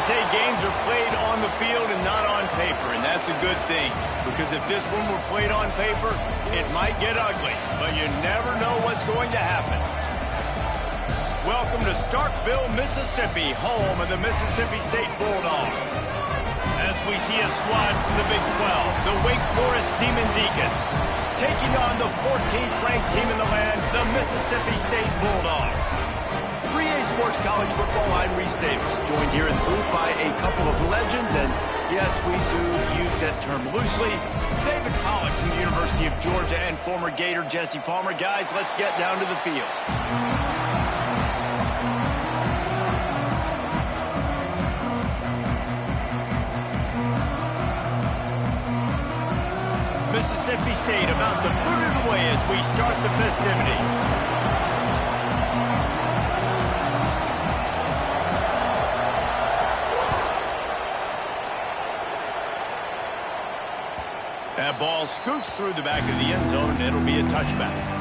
say games are played on the field and not on paper, and that's a good thing. Because if this one were played on paper, it might get ugly, but you never know what's going to happen. Welcome to Starkville, Mississippi, home of the Mississippi State Bulldogs. As we see a squad from the Big 12, the Wake Forest Demon Deacons, taking on the 14th ranked team in the land, the Mississippi State Bulldogs. 3A Sports College Football, I'm Reese Davis, joined here in the booth by a couple of legends, and yes, we do use that term loosely. David Pollack from the University of Georgia and former Gator Jesse Palmer. Guys, let's get down to the field. Mississippi State about to boot it away as we start the festivities. That ball scoots through the back of the end zone, and it'll be a touchback.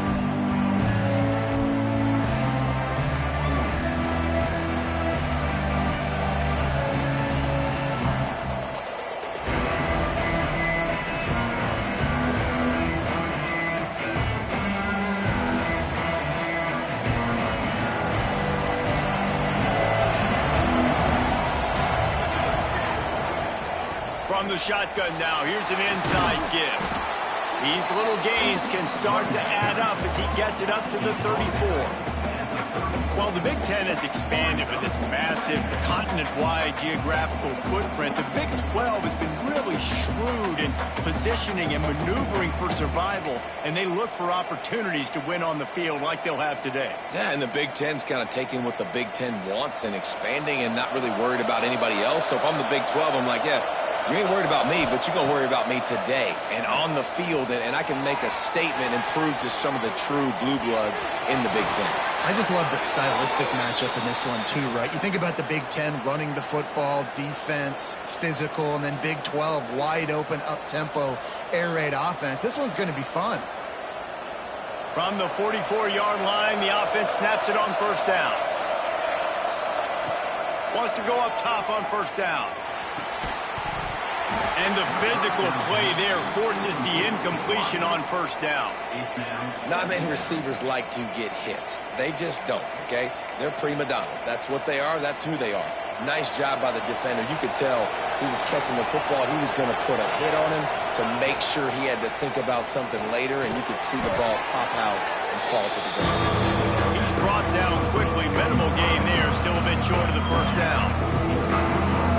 From the shotgun now, here's an inside give. These little gains can start to add up as he gets it up to the 34. While the Big Ten has expanded with this massive continent-wide geographical footprint, the Big 12 has been really shrewd in positioning and maneuvering for survival, and they look for opportunities to win on the field like they'll have today. Yeah, and the Big Ten's kind of taking what the Big Ten wants and expanding and not really worried about anybody else. So if I'm the Big 12, I'm like, yeah, you ain't worried about me, but you're going to worry about me today and on the field, and I can make a statement and prove to some of the true blue bloods in the Big Ten. I just love the stylistic matchup in this one too, right? You think about the Big Ten running the football, defense, physical, and then Big 12 wide open, up-tempo, air raid offense. This one's going to be fun. From the 44-yard line, the offense snaps it on first down. Wants to go up top on first down. And the physical play there forces the incompletion on first down. Not many receivers like to get hit. They just don't, okay? They're prima donnas. That's what they are. That's who they are. Nice job by the defender. You could tell he was catching the football. He was going to put a hit on him to make sure he had to think about something later, and you could see the ball pop out and fall to the ground. He's brought down quickly. Minimal gain there. Still a bit short of the first down.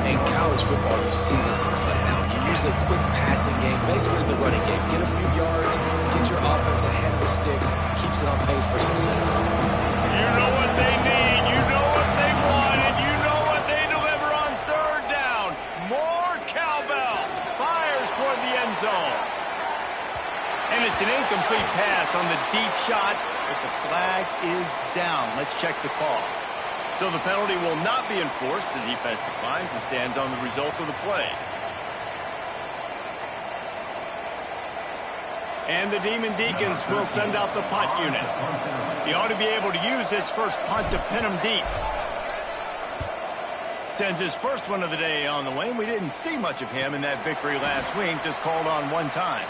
In college football, you see this a ton now. You use a quick passing game, basically as the running game. Get a few yards, get your offense ahead of the sticks, keeps it on pace for success. You know what they need, you know what they want, and you know what they deliver on third down. More cowbell. Fires toward the end zone. And it's an incomplete pass on the deep shot, but the flag is down. Let's check the call. So the penalty will not be enforced. The defense declines and stands on the result of the play. And the Demon Deacons will send out the punt unit. He ought to be able to use this first punt to pin him deep. Sends his first one of the day on the way. We didn't see much of him in that victory last week, just called on one time.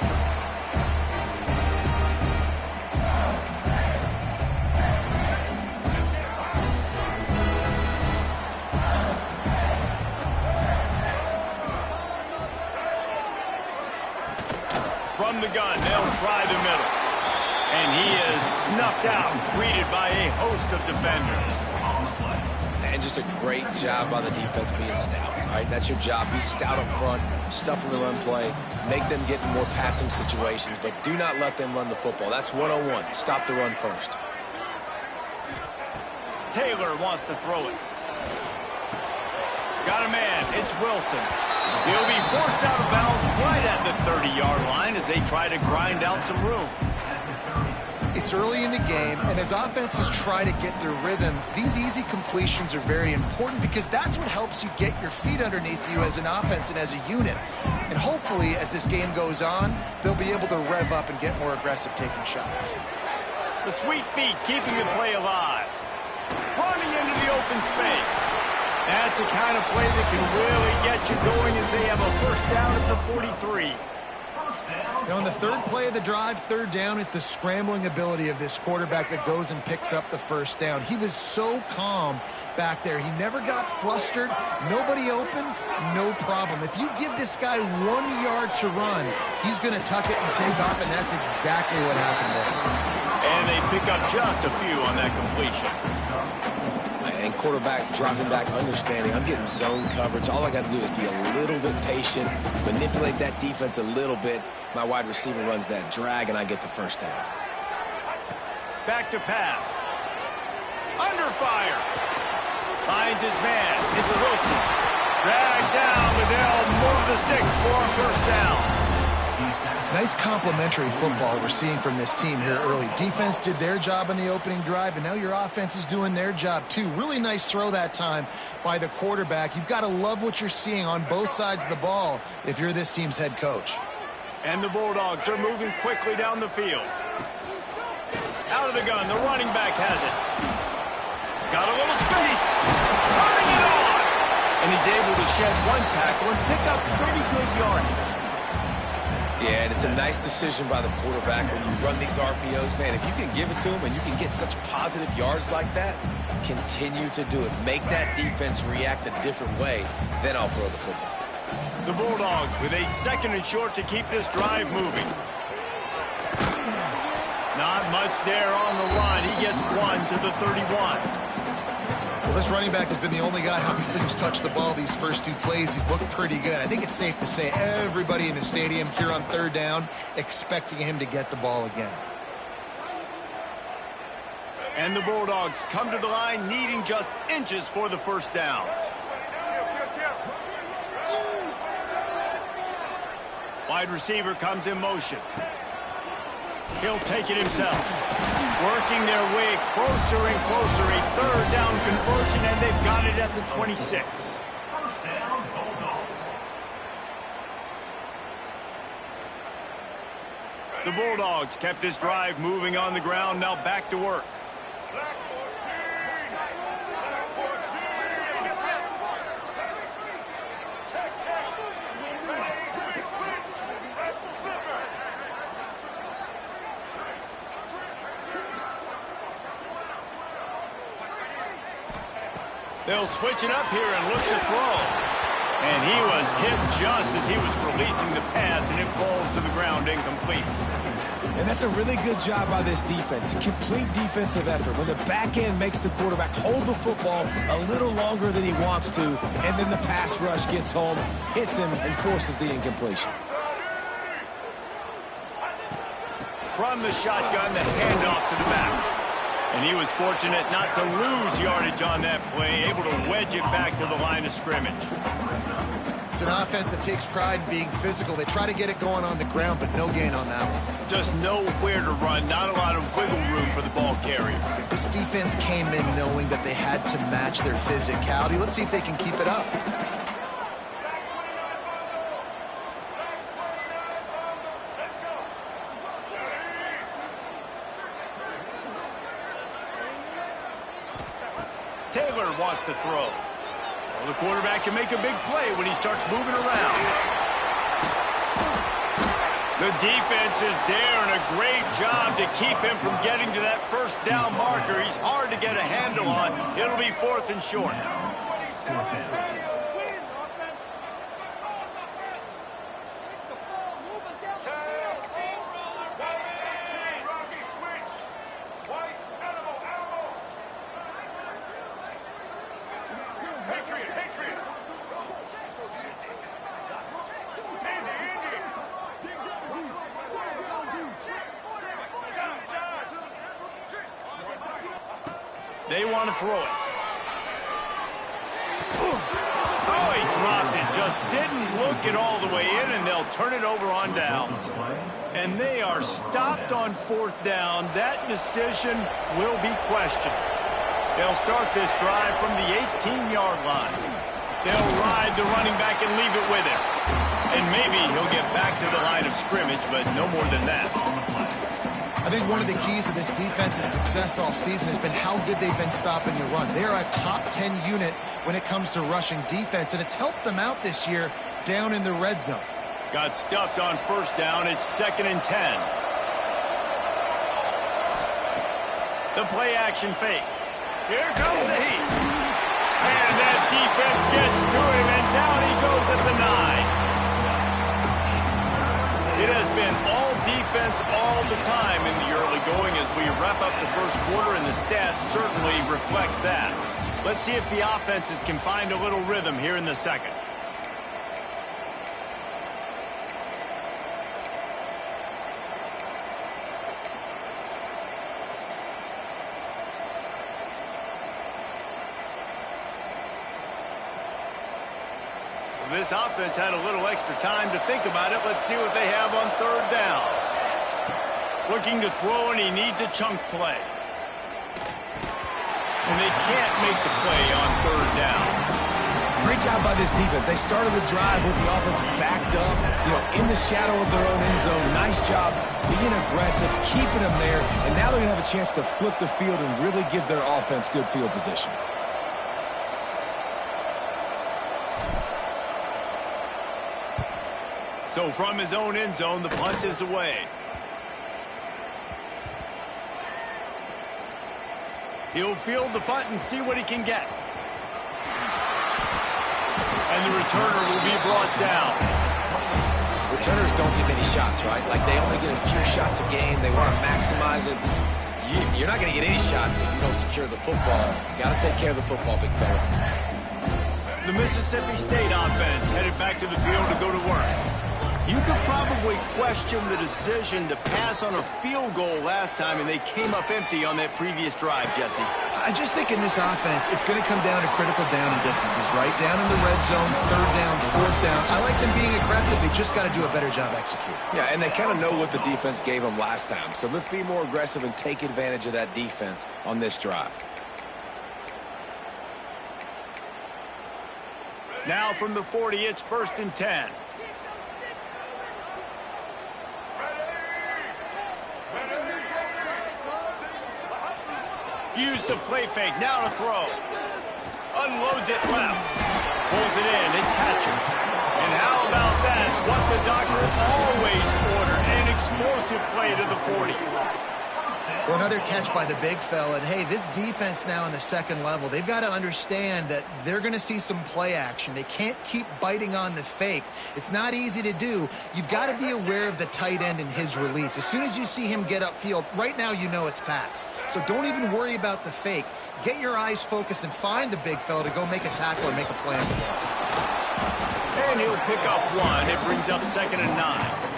From the gun, they'll try the middle. And he is snuffed out, greeted by a host of defenders. And just a great job by the defense being stout, right? That's your job. Be stout up front, stuff in the run play, make them get in more passing situations, but do not let them run the football. That's 101. Stop the run first. Taylor wants to throw it. Got a man. It's Wilson. He'll be forced out of bounds right at the 30-yard line as they try to grind out some room. It's early in the game, and as offenses try to get their rhythm, these easy completions are very important because that's what helps you get your feet underneath you as an offense and as a unit. And hopefully, as this game goes on, they'll be able to rev up and get more aggressive taking shots. The sweet feet keeping the play alive. Running into the open space. That's the kind of play that can really get you going as they have a first down at the 43. Now, on the third play of the drive, third down, it's the scrambling ability of this quarterback that goes and picks up the first down. He was so calm back there. He never got flustered. Nobody open, no problem. If you give this guy 1 yard to run, he's going to tuck it and take off, and that's exactly what happened there. And they pick up just a few on that completion. And quarterback dropping back, understanding I'm getting zone coverage. All I got to do is be a little bit patient, manipulate that defense a little bit. My wide receiver runs that drag, and I get the first down. Back to pass. Under fire. Finds his man. It's Wilson. Dragged down, but they'll move the sticks for a first down. Nice complementary football we're seeing from this team here early. Defense did their job in the opening drive, and now your offense is doing their job too. Really nice throw that time by the quarterback. You've got to love what you're seeing on both sides of the ball if you're this team's head coach. And the Bulldogs are moving quickly down the field. Out of the gun, the running back has it. Got a little space. Turning it on. And he's able to shed one tackle and pick up pretty good yardage. Yeah, and it's a nice decision by the quarterback when you run these RPOs. Man, if you can give it to him and you can get such positive yards like that, continue to do it. Make that defense react a different way, then I'll throw the football. The Bulldogs with a second and short to keep this drive moving. Not much there on the run. He gets one to the 31. Well, this running back has been the only guy, obviously, who's touched the ball these first two plays. He's looked pretty good. I think it's safe to say everybody in the stadium here on third down expecting him to get the ball again. And the Bulldogs come to the line needing just inches for the first down. Wide receiver comes in motion. He'll take it himself. Working their way closer and closer. A third down conversion, and they've got it at the 26. The Bulldogs kept this drive moving on the ground. Now back to work. They'll switch it up here and look to throw. And he was hit just as he was releasing the pass, and it falls to the ground incomplete. And that's a really good job by this defense. A complete defensive effort. When the back end makes the quarterback hold the football a little longer than he wants to, and then the pass rush gets home, hits him, and forces the incompletion. From the shotgun, the handoff to the back. And he was fortunate not to lose yardage on that play, able to wedge it back to the line of scrimmage. It's an offense that takes pride in being physical. They try to get it going on the ground, but no gain on that one. Just nowhere to run, not a lot of wiggle room for the ball carrier. This defense came in knowing that they had to match their physicality. Let's see if they can keep it up. Taylor wants to throw. Well, the quarterback can make a big play when he starts moving around. The defense is there, and a great job to keep him from getting to that first down marker. He's hard to get a handle on. It'll be 4th and short. They want to throw it. Oh, he dropped it. Just didn't look it all the way in, and they'll turn it over on downs. And they are stopped on 4th down. That decision will be questioned. They'll start this drive from the 18-yard line. They'll ride the running back and leave it with him. And maybe he'll get back to the line of scrimmage, but no more than that. I think one of the keys to this defense's success all season has been how good they've been stopping the run. They are a top 10 unit when it comes to rushing defense, and it's helped them out this year down in the red zone. Got stuffed on first down. It's 2nd and 10. The play action fake. Here comes the heat. And that defense gets to him, and down he goes at the 9. It has been all defense all the time in the early going as we wrap up the first quarter, and the stats certainly reflect that. Let's see if the offenses can find a little rhythm here in the second. This offense had a little extra time to think about it. Let's see what they have on 3rd down. Looking to throw, and he needs a chunk play. And they can't make the play on 3rd down. Great job by this defense. They started the drive with the offense backed up, in the shadow of their own end zone. Nice job being aggressive, keeping them there, and now they're going to have a chance to flip the field and really give their offense good field position. So from his own end zone, the punt is away. He'll field the punt and see what he can get. And the returner will be brought down. Returners don't get many shots, right? Like, they only get a few shots a game. They want to maximize it. You're not going to get any shots if you don't secure the football. Got to take care of the football, big fella. The Mississippi State offense headed back to the field to go to work. You could probably question the decision to pass on a field goal last time, and they came up empty on that previous drive, Jesse. I just think in this offense, it's going to come down to critical down and distances, right? Down in the red zone, 3rd down, 4th down. I like them being aggressive. They just got to do a better job executing. Yeah, and they kind of know what the defense gave them last time. So let's be more aggressive and take advantage of that defense on this drive. Now from the 40, it's 1st and 10. Used the play fake, now to throw. Unloads it left. Pulls it in, it's Hatcher. And how about that? What the doctor always ordered, an explosive play to the 40. Well, another catch by the big fella. And, hey, this defense now in the 2nd level, they've got to understand that they're going to see some play action. They can't keep biting on the fake. It's not easy to do. You've got to be aware of the tight end and his release. As soon as you see him get upfield, right now you know it's pass. So don't even worry about the fake. Get your eyes focused and find the big fella to go make a tackle and make a play on the ball. And he'll pick up 1. It brings up 2nd and 9.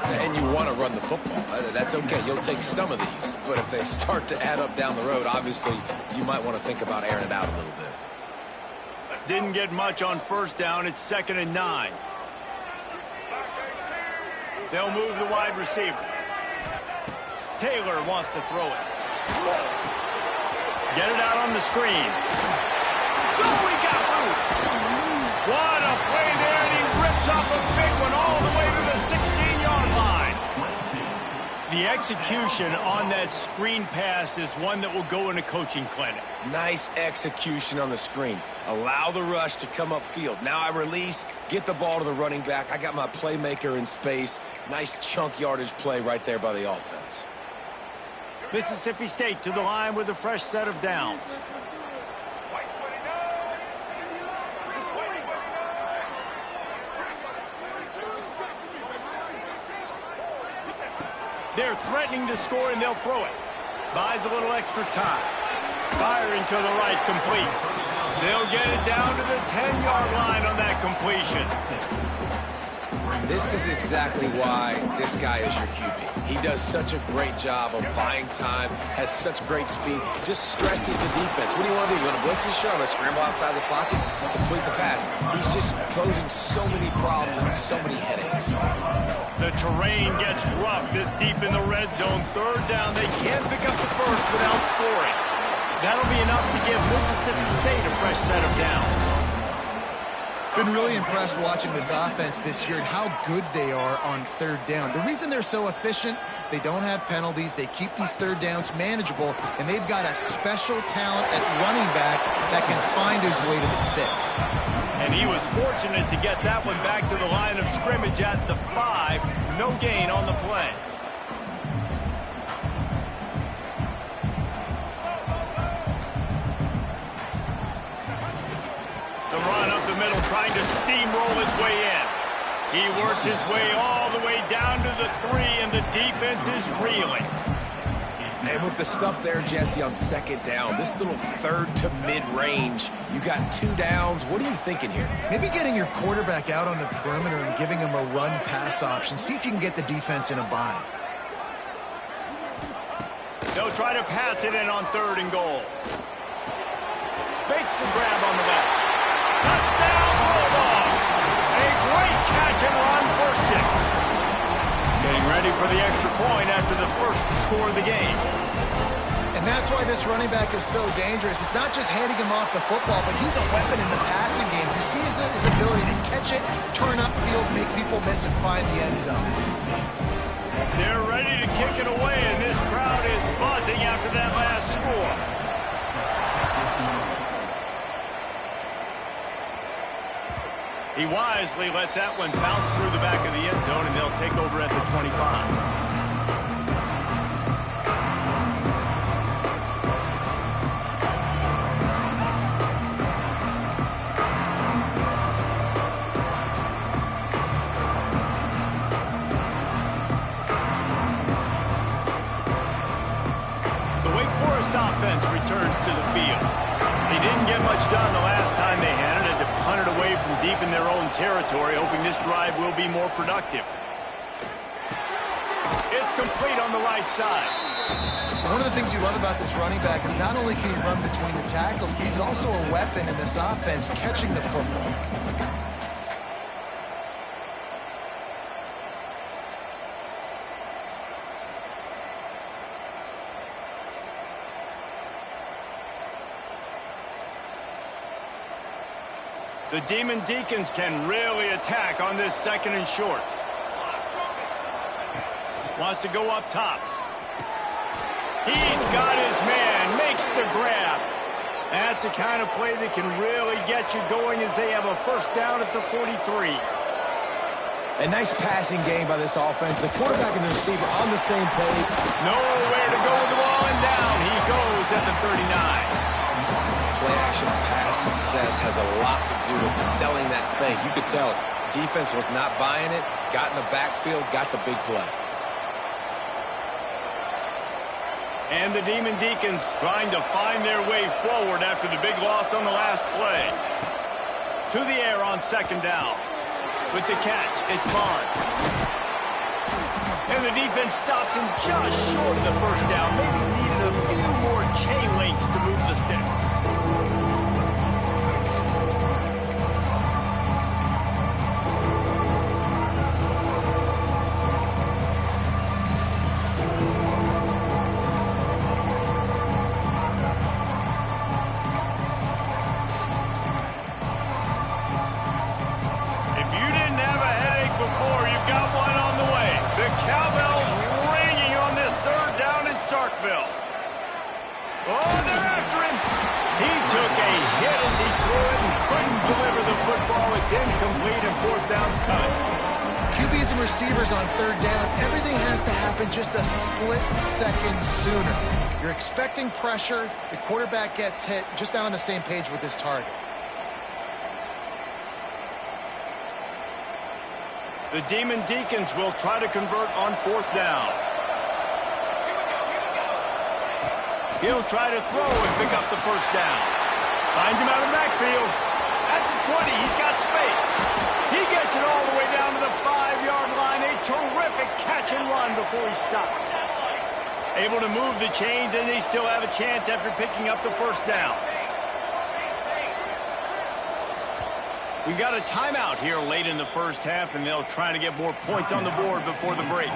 And you want to run the football. That's okay. You'll take some of these. But if they start to add up down the road, obviously, you might want to think about airing it out a little bit. Didn't get much on 1st down. It's 2nd and 9. They'll move the wide receiver. Taylor wants to throw it. Get it out on the screen. Oh, he got loose. What a play there, and he rips off a big one all the way to the 16-yard line. The execution on that screen pass is one that will go in a coaching clinic. Nice execution on the screen. Allow the rush to come upfield. Now I release, get the ball to the running back. I got my playmaker in space. Nice chunk yardage play right there by the offense. Mississippi State to the line with a fresh set of downs. They're threatening to score, and they'll throw it. Buys a little extra time. Firing to the right, complete. They'll get it down to the 10-yard line on that completion. This is exactly why this guy is your QB. He does such a great job of buying time, has such great speed, just stresses the defense. What do you want to do? You want to blitz me? Sure, I'm going to scramble outside the pocket, complete the pass. He's just posing so many problems and so many headaches. The terrain gets rough this deep in the red zone. 3rd down, they can't pick up the first without scoring. That'll be enough to give Mississippi State a fresh set of downs. Been really impressed watching this offense this year and how good they are on 3rd down. The reason they're so efficient, They don't have penalties. They keep these third downs manageable, and they've got a special talent at running back that can find his way to the sticks. And he was fortunate to get that one back to the line of scrimmage at the 5. No gain on the play. The run up the middle, trying to steamroll his way in. He works his way all the way down to the 3, and the defense is reeling. And with the stuff there, Jesse, on second down, this little third to mid-range, you got 2 downs. What are you thinking here? Maybe getting your quarterback out on the perimeter and giving him a run-pass option. See if you can get the defense in a bind. They'll try to pass it in on 3rd and goal. Makes the grab on the left. Touchdown, Bulldog! A great catch and run for 6. Getting ready for the extra point after the first score of the game. And that's why this running back is so dangerous. It's not just handing him off the football, but he's a weapon in the passing game. You see his ability to catch it, turn upfield, make people miss, and find the end zone. They're ready to kick it away, and this crowd is buzzing after that last score. He wisely lets that one bounce through the back of the end zone, and they'll take over at the 25. Offense returns to the field. They didn't get much done the last time they had it, to punt it away from deep in their own territory, hoping this drive will be more productive. It's complete on the right side. One of the things you love about this running back is not only can he run between the tackles, but he's also a weapon in this offense catching the football. The Demon Deacons can really attack on this 2nd and short. Wants to go up top. He's got his man, makes the grab. That's the kind of play that can really get you going as they have a first down at the 43. A nice passing game by this offense. The quarterback and the receiver on the same page. Nowhere to go with the ball, and down he goes at the 39. Play-action pass success has a lot to do with selling that fake. You could tell defense was not buying it, got in the backfield, got the big play. And the Demon Deacons trying to find their way forward after the big loss on the last play. To the air on 2nd down. With the catch, it's Barnes. And the defense stops him just short of the first down. Maybe needed a few more chain links to move the sticks. Oh, they're after him. He took a hit as he threw it and couldn't deliver the football. It's incomplete and 4th down's cut. QBs and receivers on 3rd down, everything has to happen just a split second sooner. You're expecting pressure. The quarterback gets hit, just not on the same page with his target. The Demon Deacons will try to convert on 4th down. He'll try to throw and pick up the first down. Finds him out of the backfield. At the 20, he's got space. He gets it all the way down to the 5-yard line. A terrific catch and run before he stops. Able to move the chains, and they still have a chance after picking up the first down. We've got a timeout here late in the first half, and they'll try to get more points on the board before the break.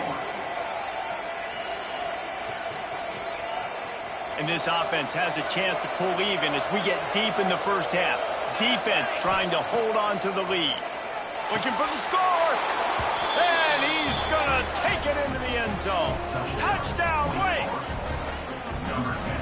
And this offense has a chance to pull even as we get deep in the first half. Defense trying to hold on to the lead. Looking for the score. And he's going to take it into the end zone. Touchdown, Wake!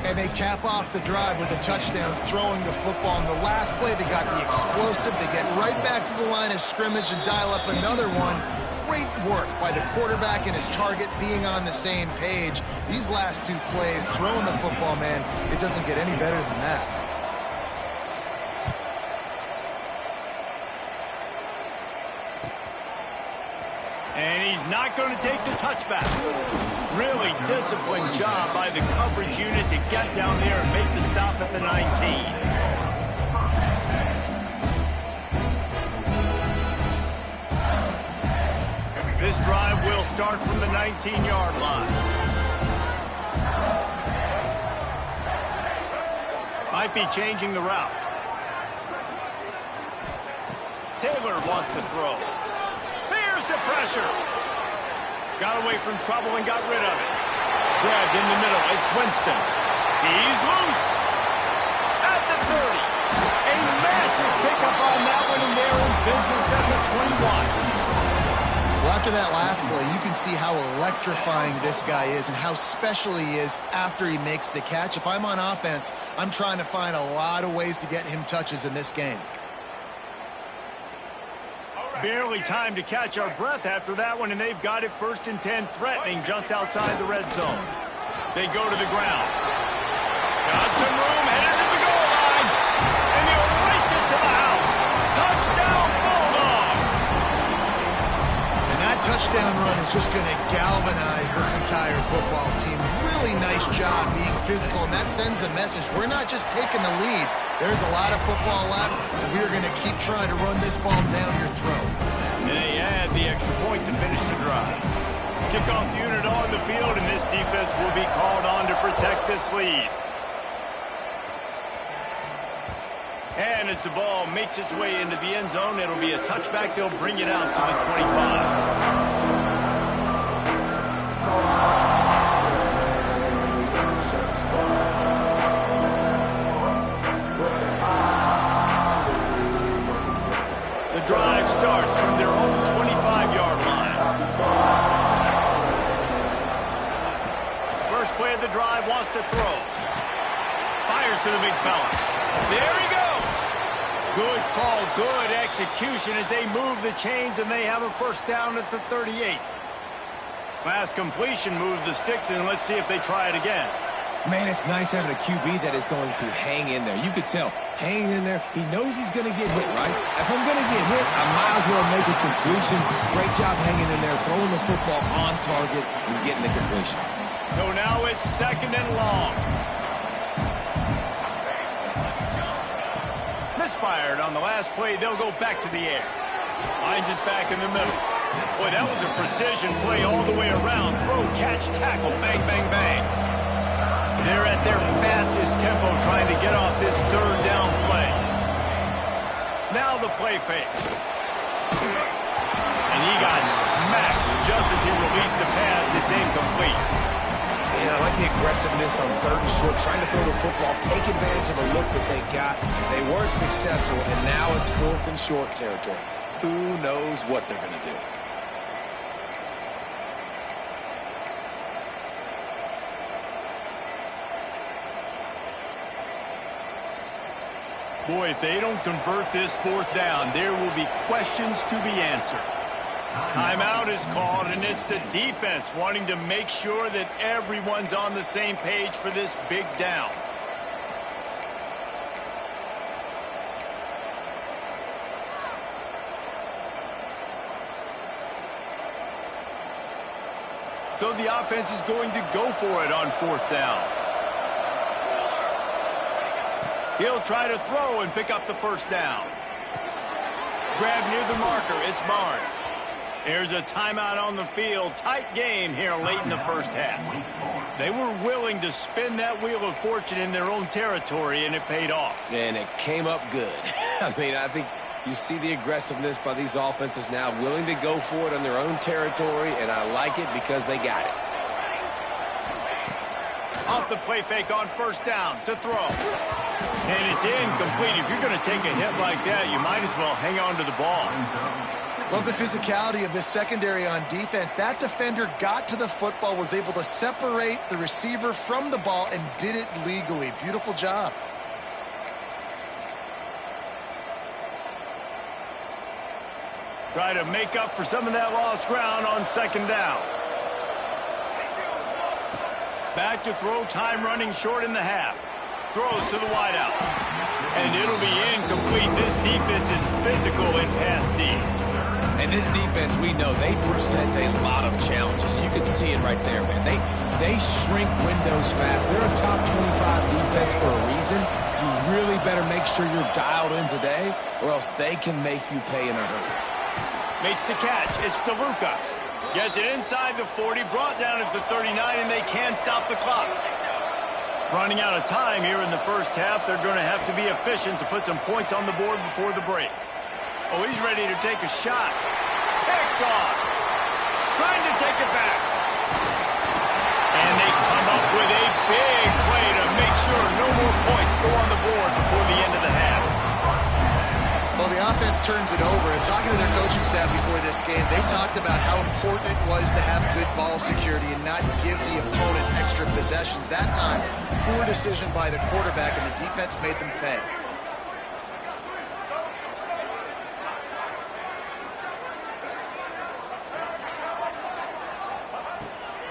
And they cap off the drive with a touchdown, throwing the football. In the last play, they got the explosive. They get right back to the line of scrimmage and dial up another one. Great work by the quarterback and his target being on the same page. These last two plays, throwing the football, man, it doesn't get any better than that. And he's not going to take the touchback. Really disciplined job by the coverage unit to get down there and make the stop at the 19. This drive will start from the 19-yard line. Might be changing the route. Taylor wants to throw. There's the pressure. Got away from trouble and got rid of it. Grabbed in the middle. It's Winston. He's loose. At the 30. A massive pickup on that one, and they're in business at the 21. Well, after that last play, you can see how electrifying this guy is and how special he is after he makes the catch. If I'm on offense, I'm trying to find a lot of ways to get him touches in this game. Barely time to catch our breath after that one, and they've got it 1st and 10, threatening just outside the red zone. They go to the ground. Got some room, headed to the goal line, and they'll race it to the house. Touchdown, Bulldogs! And that touchdown run is just going to galvanize this entire football team. Really nice job being physical, and that sends a message. We're not just taking the lead. There's a lot of football left, and we're going to keep trying to run this ball down your throat. And they add the extra point to finish the drive. Kickoff unit on the field, and this defense will be called on to protect this lead. And as the ball makes its way into the end zone, it'll be a touchback. They'll bring it out to the 25. Drive starts from their own 25-yard line. First play of the drive, wants to throw. Fires to the big fella. There he goes. Good call, good execution as they move the chains, and they have a first down at the 38. Last completion moved the sticks, and let's see if they try it again. Man, it's nice having a QB that is going to hang in there. You could tell, hanging in there, he knows he's going to get hit, right? If I'm going to get hit, I might as well make a completion. Great job hanging in there, throwing the football on target and getting the completion. So now it's 2nd and long. Misfired on the last play. They'll go back to the air. Finds his back in the middle. Boy, that was a precision play all the way around. Throw, catch, tackle, bang, bang, bang. They're at their fastest tempo trying to get off this 3rd down play. Now the play fake. And he got smacked just as he released the pass. It's incomplete. And I like the aggressiveness on 3rd and short, trying to throw the football, take advantage of a look that they got. They weren't successful, and now it's 4th and short territory. Who knows what they're going to do? Boy, if they don't convert this 4th down, there will be questions to be answered. Timeout is called, and it's the defense wanting to make sure that everyone's on the same page for this big down. So the offense is going to go for it on 4th down. He'll try to throw and pick up the first down. Grab near the marker. It's Barnes. There's a timeout on the field. Tight game here late in the first half. They were willing to spin that wheel of fortune in their own territory, and it paid off. And it came up good. I mean, I think you see the aggressiveness by these offenses now, willing to go for it on their own territory, and I like it because they got it. Off the play fake on 1st down to throw. And it's incomplete. If you're going to take a hit like that, you might as well hang on to the ball. Love the physicality of this secondary on defense. That defender got to the football, was able to separate the receiver from the ball, and did it legally. Beautiful job. Try to make up for some of that lost ground on second down. Back to throw, time running short in the half. Throws to the wideout. And it'll be incomplete. This defense is physical in pass D. And this defense, we know, they present a lot of challenges. You can see it right there, man. They shrink windows fast. They're a top 25 defense for a reason. You really better make sure you're dialed in today, or else they can make you pay in a hurry. Makes the catch. It's DeLuca. Gets it inside the 40, brought down at the 39, and they can't stop the clock. Running out of time here in the first half. They're going to have to be efficient to put some points on the board before the break. Oh, he's ready to take a shot. Picked off. Trying to take it back. And they come up with a big play to make sure no more points go on the board before the end of the half. Well, the offense turns it over. And talking to their coaching staff before this game, they talked about how important it was to have good ball security and not give the opponent extra possessions. That time, poor decision by the quarterback, and the defense made them pay.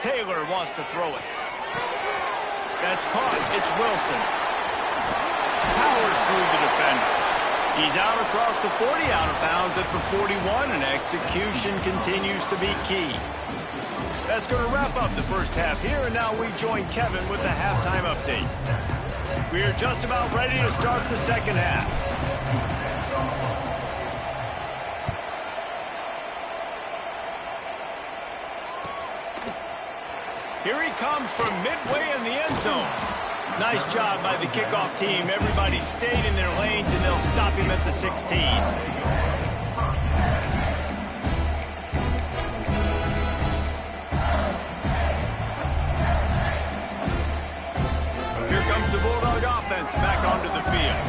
Taylor wants to throw it. That's caught. It's Wilson. Powers through the defender. He's out across the 40, out of bounds at the 41, and execution continues to be key. That's going to wrap up the first half here, and now we join Kevin with the halftime update. We are just about ready to start the second half. Here he comes from midway in the end zone. Nice job by the kickoff team. Everybody stayed in their lanes, and they'll stop him at the 16. Here comes the Bulldog offense back onto the field.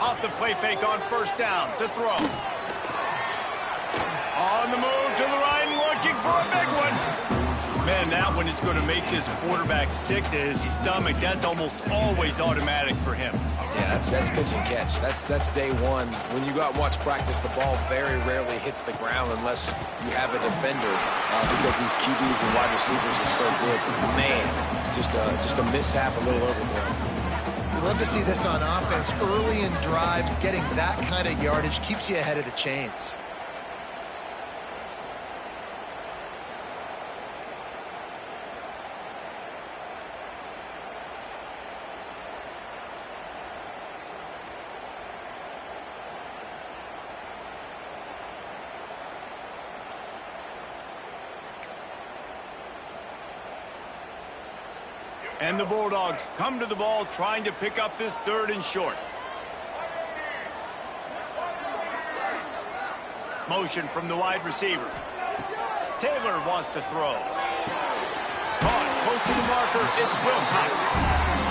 Off the play fake on first down to throw. On the move to the right and looking for a big one. Man, that one is going to make this quarterback sick to his stomach. That's almost always automatic for him. Yeah, that's pitch and catch. That's day one. When you go out and watch practice, the ball very rarely hits the ground unless you have a defender because these QBs and wide receivers are so good. Man, just a mishap, a little overthrow. We love to see this on offense. Early in drives, getting that kind of yardage keeps you ahead of the chains. And the Bulldogs come to the ball trying to pick up this third and short. Motion from the wide receiver. Taylor wants to throw. Caught close to the marker. It's Wilcox.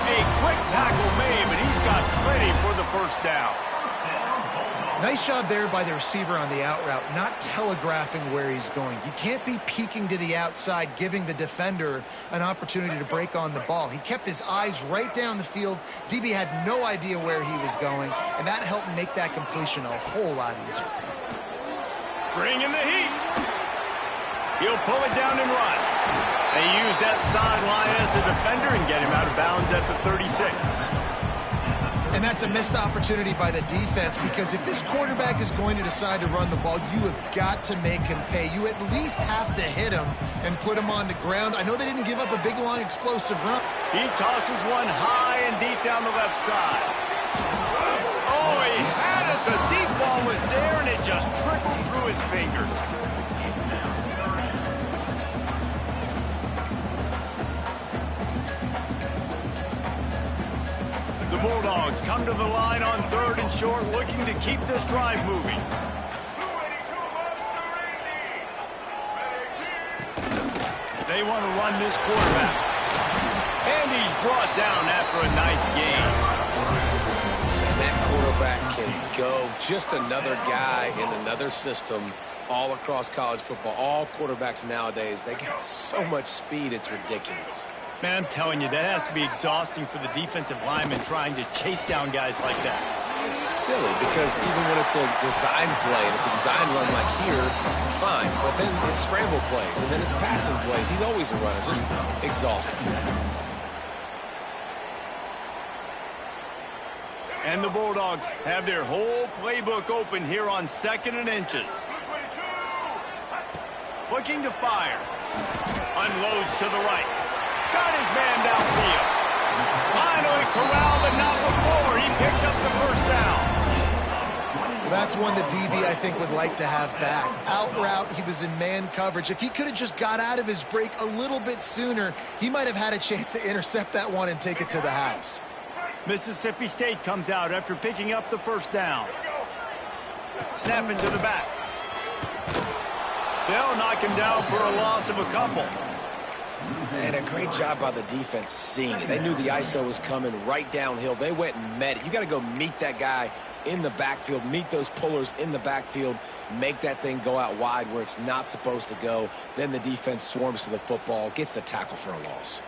A quick tackle made, but he's got plenty for the first down. Nice job there by the receiver on the out route, not telegraphing where he's going. You can't be peeking to the outside, giving the defender an opportunity to break on the ball. He kept his eyes right down the field. DB had no idea where he was going, and that helped make that completion a whole lot easier. Bring in the heat. He'll pull it down and run. They use that sideline as a defender and get him out of bounds at the 36. And that's a missed opportunity by the defense, because if this quarterback is going to decide to run the ball, you have got to make him pay. You at least have to hit him and put him on the ground. I know they didn't give up a big, long, explosive run. He tosses one high and deep down the left side. Oh, he had it. The deep ball was there, and it just trickled through his fingers. The Bulldogs come to the line on third and short, looking to keep this drive moving. They want to run this quarterback. And he's brought down after a nice game. quarterback can go. Just another guy in another system all across college football. All quarterbacks nowadays, they got so much speed, it's ridiculous. Man, I'm telling you, that has to be exhausting for the defensive lineman trying to chase down guys like that. It's silly because even when it's a design play and it's a design run like here, fine. But then it's scramble plays and then it's passing plays. He's always a runner, just exhausting. And the Bulldogs have their whole playbook open here on 2nd and inches. Looking to fire. Unloads to the right. Got his man downfield. Finally corralled, but not before. He picks up the first down. Well, that's one that DB, I think, would like to have back. Out route, he was in man coverage. If he could have just got out of his break a little bit sooner, he might have had a chance to intercept that one and take it to the house. Mississippi State comes out after picking up the first down. Snapping to the back. They'll knock him down for a loss of a couple. And a great job by the defense seeing it. They knew the ISO was coming right downhill. They went and met it. You got to go meet that guy in the backfield, meet those pullers in the backfield, make that thing go out wide where it's not supposed to go. Then the defense swarms to the football, gets the tackle for a loss.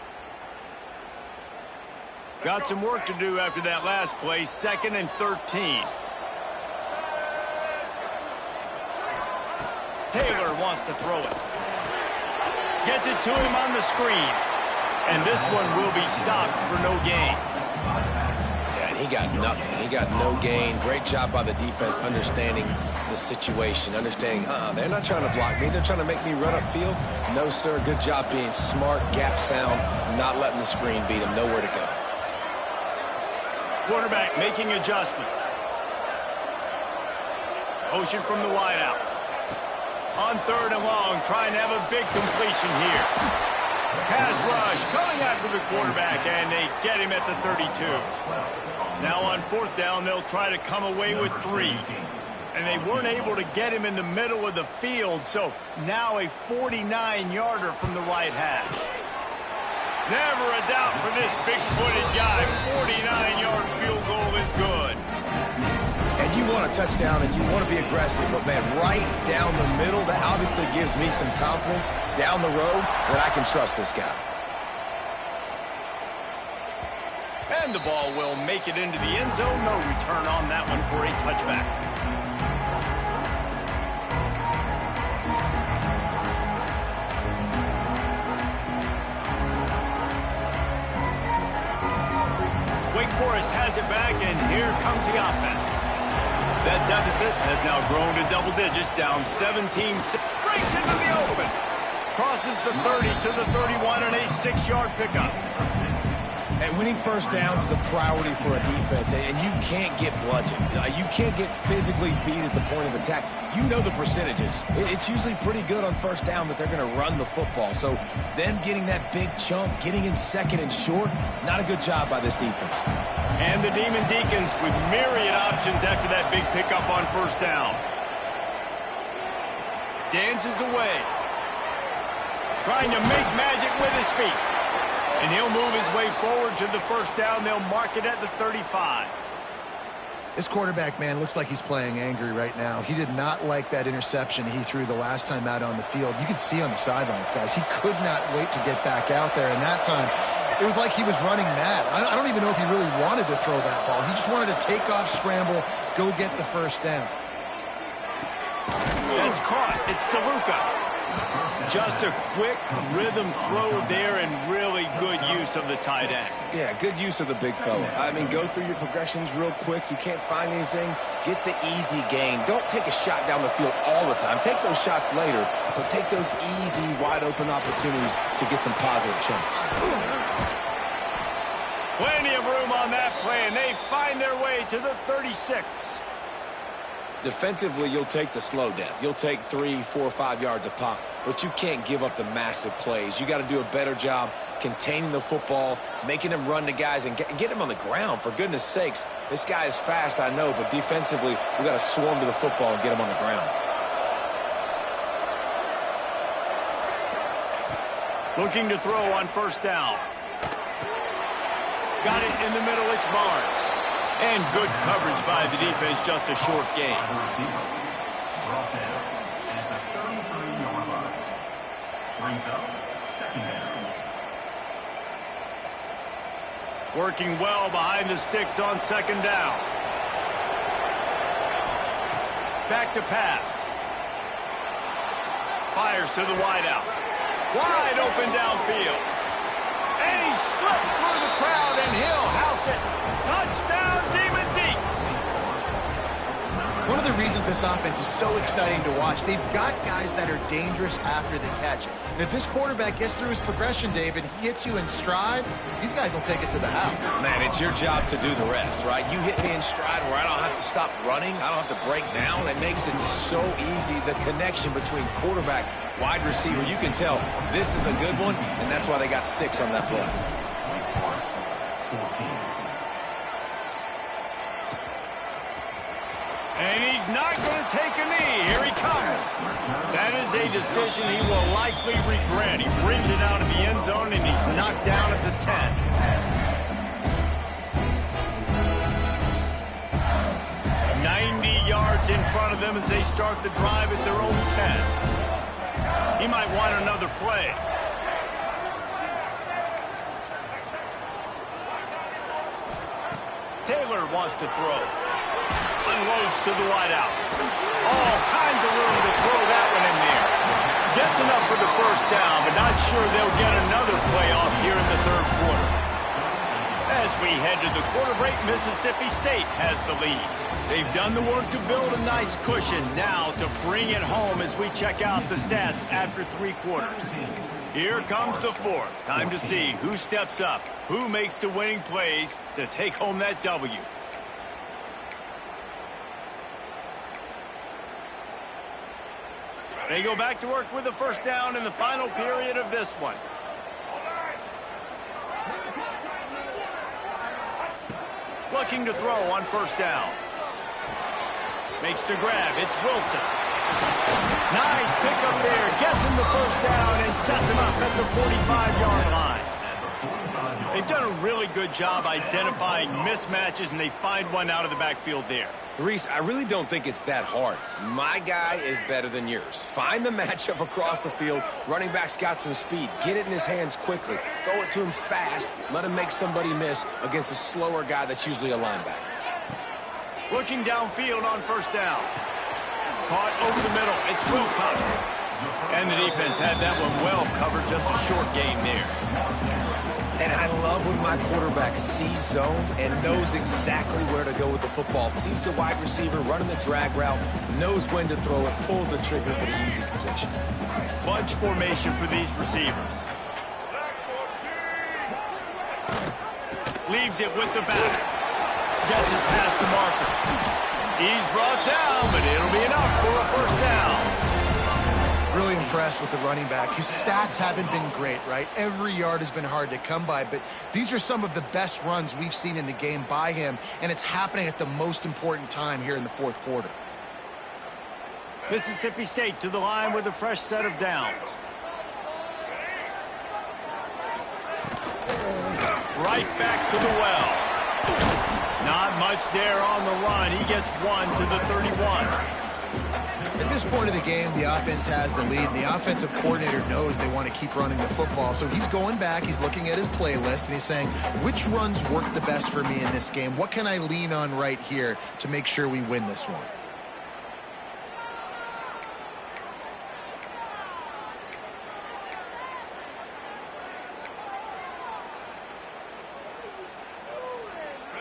Got some work to do after that last play, 2nd and 13. Taylor wants to throw it. Gets it to him on the screen. And this one will be stopped for no gain. Yeah, and he got nothing. He got no gain. Great job by the defense understanding the situation, understanding, they're not trying to block me. They're trying to make me run upfield. No, sir. Good job being smart, gap sound, not letting the screen beat him. Nowhere to go. Quarterback making adjustments. Motion from the wideout. On 3rd and long, trying to have a big completion here. Pass rush coming after the quarterback, and they get him at the 32. Now on 4th down, they'll try to come away with 3. And they weren't able to get him in the middle of the field, so now a 49-yarder from the right hash. Never a doubt for this big-footed guy. 49-yard field goal is good. And you want a touchdown and you want to be aggressive, but, man, right down the middle, that obviously gives me some confidence down the road that I can trust this guy. And the ball will make it into the end zone. No return on that one for a touchback. Wake Forest has it back, and here comes the offense. That deficit has now grown to double digits, down 17. Breaks into the open. Crosses the 30 to the 31 and a 6-yard pickup. And winning first downs is a priority for a defense, and you can't get bludgeoned. You can't get physically beat at the point of attack. You know the percentages. It's usually pretty good on first down that they're going to run the football. So them getting that big chunk, getting in 2nd and short, not a good job by this defense. And the Demon Deacons with myriad options after that big pickup on first down. Dances away. Trying to make magic with his feet. And he'll move his way forward to the first down. They'll mark it at the 35. This quarterback, man, looks like he's playing angry right now. He did not like that interception he threw the last time out on the field. You could see on the sidelines, guys, he could not wait to get back out there. And that time, it was like he was running mad. I don't even know if he really wanted to throw that ball. He just wanted to take off, scramble, go get the first down. It's caught. It's DeLuca. Just a quick rhythm throw there and really good use of the tight end. Yeah, good use of the big fella. I mean, go through your progressions real quick. You can't find anything. Get the easy gain. Don't take a shot down the field all the time. Take those shots later, but take those easy, wide-open opportunities to get some positive chunks. Plenty of room on that play, and they find their way to the 36. Defensively, you'll take the slow death. You'll take 3, 4, 5 yards a pop, but you can't give up the massive plays. You got to do a better job containing the football, making him run to guys, and get him on the ground. For goodness sakes, this guy is fast, I know, but defensively, we got to swarm to the football and get him on the ground. Looking to throw on first down. Got it in the middle. It's Barnes. And good coverage by the defense, just a short gain. Working well behind the sticks on second down. Back to pass. Fires to the wideout. Wide open downfield. And he slipped through the crowd, and he'll house it. Touchdown, Demon Deeks. One of the reasons this offense is so exciting to watch, they've got guys that are dangerous after the catch. And if this quarterback gets through his progression, David, he hits you in stride, these guys will take it to the house. Man, it's your job to do the rest, right? You hit me in stride where I don't have to stop running. I don't have to break down. It makes it so easy. The connection between quarterback, wide receiver, you can tell this is a good one, and that's why they got 6 on that play. And he's not going to take a knee. Here he comes. That is a decision he will likely regret. He brings it out of the end zone, and he's knocked down at the 10. Yards in front of them as they start the drive at their own 10. He might want another play. Taylor wants to throw. Unloads to the wideout. All kinds of room to throw that one in there. Gets enough for the first down, but not sure they'll get another play off here in the third quarter. As we head to the quarter break, Mississippi State has the lead. They've done the work to build a nice cushion. Now to bring it home as we check out the stats after 3 quarters. Here comes the fourth. Time to see who steps up, who makes the winning plays to take home that W. They go back to work with the first down in the final period of this one. Looking to throw on first down. Makes the grab. It's Wilson. Nice pickup there. Gets him the first down and sets him up at the 45-yard line. They've done a really good job identifying mismatches, and they find one out of the backfield there. Reese, I really don't think it's that hard. My guy is better than yours. Find the matchup across the field. Running back's got some speed. Get it in his hands quickly. Throw it to him fast. Let him make somebody miss against a slower guy that's usually a linebacker. Looking downfield on first down. Caught over the middle. It's Wilcox. And the defense had that one well covered. Just a short gain there. And I love when my quarterback sees zone and knows exactly where to go with the football. Sees the wide receiver running the drag route, knows when to throw it, pulls the trigger for the easy completion. Bunch formation for these receivers. Leaves it with the back. Gets it past the marker. He's brought down, but it'll be enough for a first down. Really impressed with the running back. His stats haven't been great, right? Every yard has been hard to come by, but these are some of the best runs we've seen in the game by him, and it's happening at the most important time here in the fourth quarter. Mississippi State to the line with a fresh set of downs. Right back to the well. Not much there on the run. He gets one to the 31. At this point of the game, the offense has the lead, and the offensive coordinator knows they want to keep running the football. So he's going back, he's looking at his playlist, and he's saying, which runs work the best for me in this game? What can I lean on right here to make sure we win this one?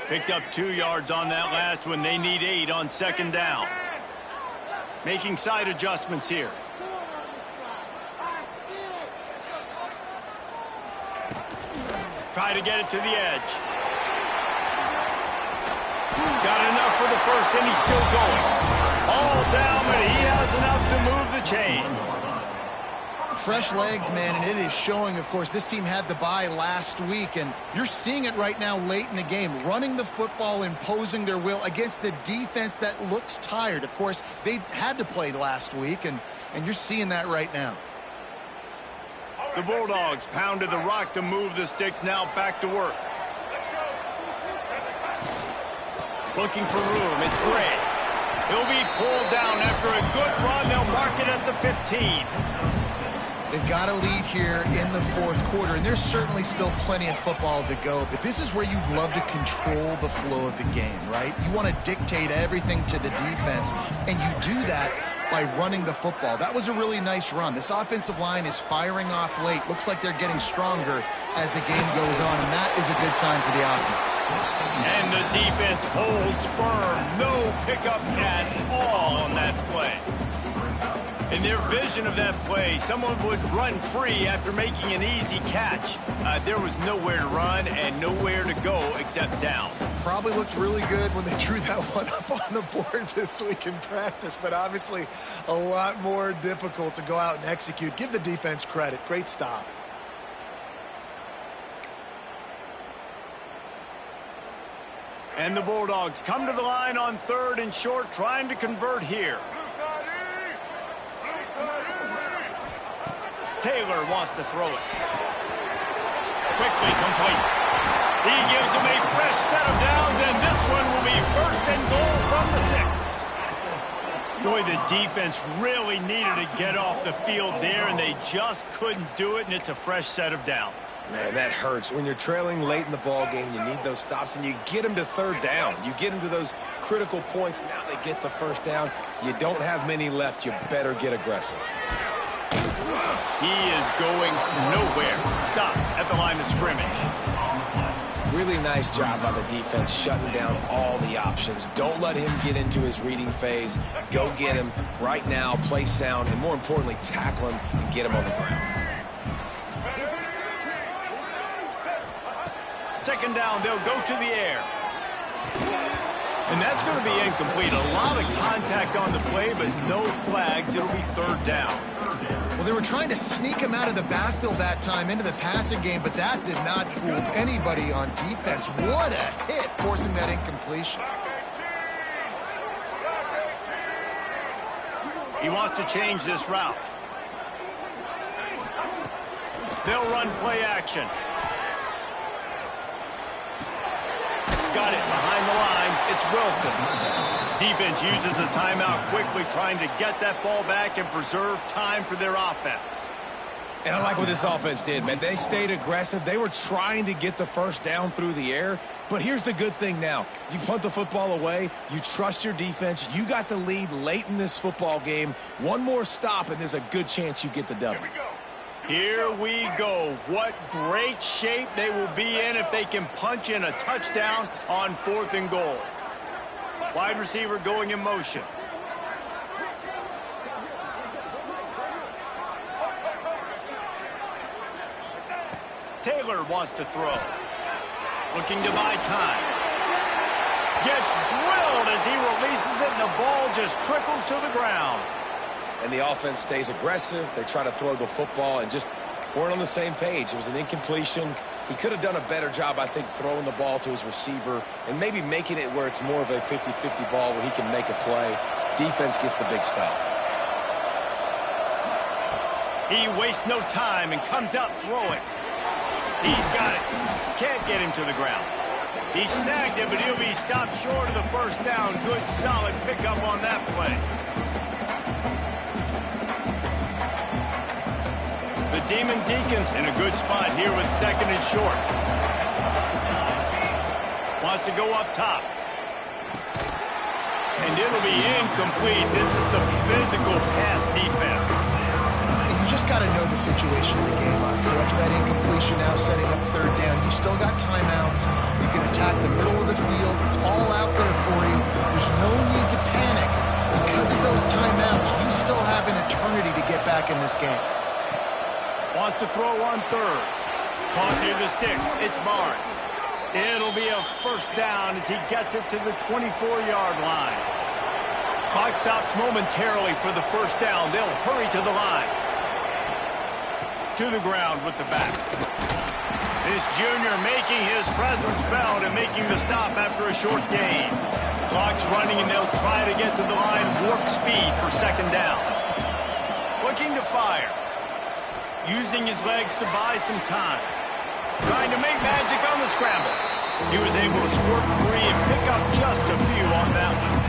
Picked up 2 yards on that last one. They need 8 on second down. Making side adjustments here. Try to get it to the edge. Got enough for the first, and he's still going. All down, but he has enough to move the chains. Fresh legs, man, and it is showing, of course. This team had the bye last week, and you're seeing it right now late in the game. Running the football, imposing their will against the defense that looks tired. Of course, they had to play last week, and you're seeing that right now. The Bulldogs pounded the rock to move the sticks, now back to work. Looking for room. It's Gray. He'll be pulled down after a good run. They'll mark it at the 15. They've got a lead here in the fourth quarter, and there's certainly still plenty of football to go, but this is where you'd love to control the flow of the game, right? You want to dictate everything to the defense, and you do that by running the football. That was a really nice run. This offensive line is firing off late. Looks like they're getting stronger as the game goes on, and that is a good sign for the offense. And the defense holds firm. No pickup at all on that play. In their vision of that play, someone would run free after making an easy catch. There was nowhere to run and nowhere to go except down. Probably looked really good when they drew that one up on the board this week in practice, but obviously a lot more difficult to go out and execute. Give the defense credit. Great stop. And the Bulldogs come to the line on 3rd and short, trying to convert here. Taylor wants to throw it. Quickly complete. He gives him a fresh set of downs, and this one will be 1st and goal from the 6. Boy, the defense really needed to get off the field there, and they just couldn't do it, and it's a fresh set of downs. Man, that hurts. When you're trailing late in the ball game, you need those stops, and you get them to 3rd down. You get them to those critical points. Now they get the 1st down. You don't have many left. You better get aggressive. He is going nowhere. Stop at the line of scrimmage. Really nice job by the defense shutting down all the options. Don't let him get into his reading phase. Go get him right now, play sound, and more importantly, tackle him and get him on the ground. 2nd down, they'll go to the air. And that's going to be incomplete. A lot of contact on the play, but no flags. It'll be 3rd down. Well, they were trying to sneak him out of the backfield that time into the passing game, but that did not fool anybody on defense. What a hit, forcing that incompletion. He wants to change this route. They'll run play action. Got it behind the line. It's Wilson. Defense uses a timeout quickly, trying to get that ball back and preserve time for their offense. And I like what this offense did, man. They stayed aggressive. They were trying to get the 1st down through the air. But here's the good thing now. You punt the football away. You trust your defense. You got the lead late in this football game. One more stop, and there's a good chance you get the W. Here we go. What great shape they will be in if they can punch in a touchdown on 4th and goal. Wide receiver going in motion. Taylor wants to throw. Looking to buy time. Gets drilled as he releases it, and the ball just trickles to the ground. And the offense stays aggressive. They try to throw the football and just weren't on the same page. It was an incompletion. He could have done a better job, I think, throwing the ball to his receiver and maybe making it where it's more of a 50-50 ball where he can make a play. Defense gets the big stop. He wastes no time and comes out throwing. He's got it. Can't get him to the ground. He snagged it, but he'll be stopped short of the 1st down. Good, solid pickup on that play. The Demon Deacons in a good spot here with 2nd and short. Wants to go up top. And it'll be incomplete. This is some physical pass defense. And you just got to know the situation of the game, obviously. After that incompletion now setting up 3rd down, you still got timeouts. You can attack the middle of the field. It's all out there for you. There's no need to panic. Because of those timeouts, you still have an eternity to get back in this game. Wants to throw on 3rd. Caught near the sticks. It's Barnes. It'll be a 1st down as he gets it to the 24-yard line. Clock stops momentarily for the 1st down. They'll hurry to the line. To the ground with the back. This junior making his presence felt and making the stop after a short gain. Clock's running, and they'll try to get to the line warp speed for 2nd down. Looking to fire. Using his legs to buy some time. Trying to make magic on the scramble. He was able to squirt free and pick up just a few on that one.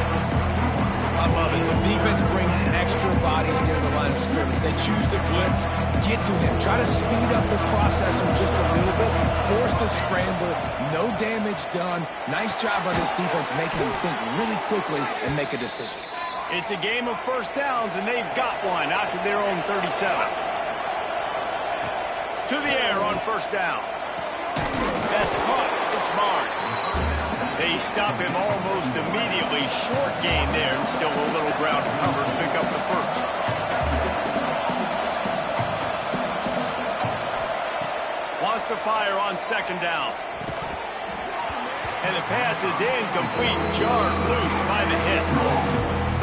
I love it. The defense brings extra bodies near the line of scrimmage. They choose to blitz, get to him, try to speed up the processor just a little bit, force the scramble, no damage done. Nice job by this defense making him think really quickly and make a decision. It's a game of first downs, and they've got one out to their own 37. To the air on first down. That's caught. It's Barnes. They stop him almost immediately. Short gain there, and still a little ground to cover to pick up the first. Wants to fire on second down. And the pass is incomplete, jarred loose by the hit.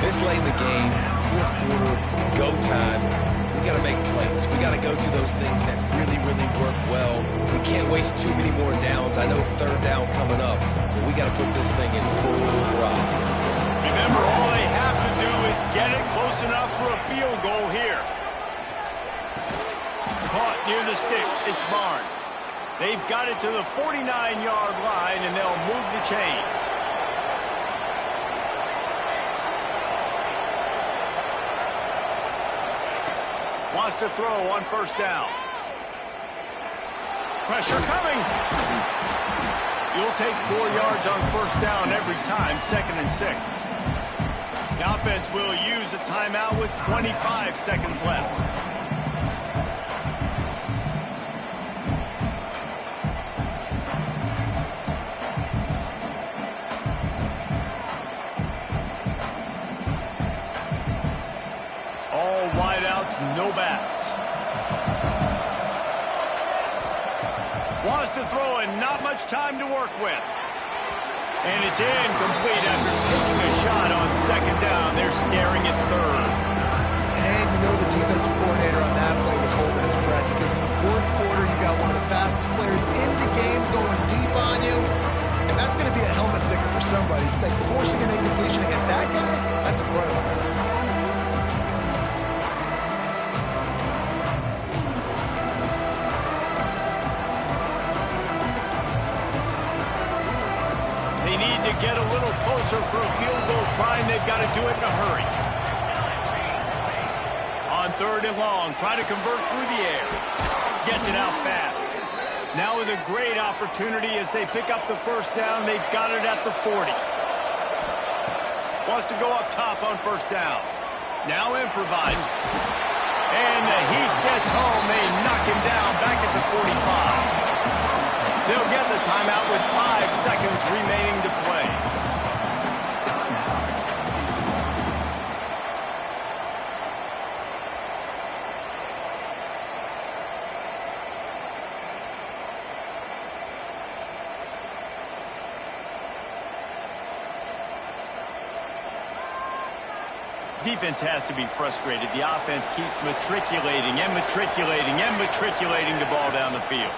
This late in the game, fourth quarter, go time. We got to make plays. We got to go to those things that really, really work well. We can't waste too many more downs. I know it's third down coming up, but we got to put this thing in full throttle. Remember, all they have to do is get it close enough for a field goal here. Caught near the sticks. It's Barnes. They've got it to the 49-yard line, and they'll move the chains. Wants to throw on first down. Pressure coming. You'll take 4 yards on first down every time, 2nd and 6. The offense will use a timeout with 25 seconds left. All wideouts, no backs. Wants to throw and not much time to work with. And it's incomplete after taking a shot on second down. They're staring at third. And you know the defensive coordinator on that play was holding his breath because in the fourth quarter, you got one of the fastest players in the game going deep on you. And that's going to be a helmet sticker for somebody. Like forcing an incompletion against that guy, that's incredible. They need to get a little closer for a field goal try, and they've got to do it in a hurry. On third and long, try to convert through the air. Gets it out fast. Now with a great opportunity as they pick up the first down. They've got it at the 40. Wants to go up top on first down. Now improvising. And the heat gets home. They knock him down back at the 45. They'll get the timeout with 5 seconds remaining to play. Defense has to be frustrated. The offense keeps matriculating and matriculating and matriculating the ball down the field.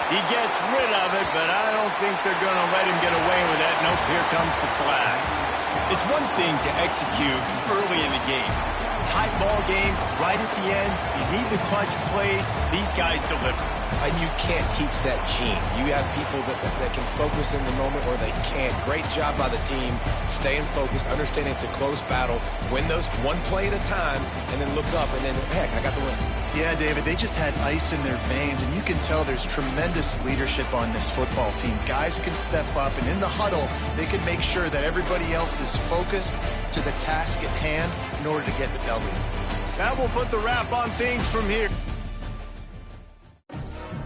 He gets rid of it, but I don't think they're going to let him get away with that. Nope, here comes the flag. It's one thing to execute early in the game. Tight ball game, right at the end. You need the clutch plays. These guys deliver. And you can't teach that gene. You have people that can focus in the moment or they can't. Great job by the team, staying focused, understanding it's a close battle, win those one play at a time, and then look up, and then, heck, I got the win. Yeah, David, they just had ice in their veins, and you can tell there's tremendous leadership on this football team. Guys can step up, and in the huddle, they can make sure that everybody else is focused to the task at hand in order to get the W. That will put the wrap on things from here.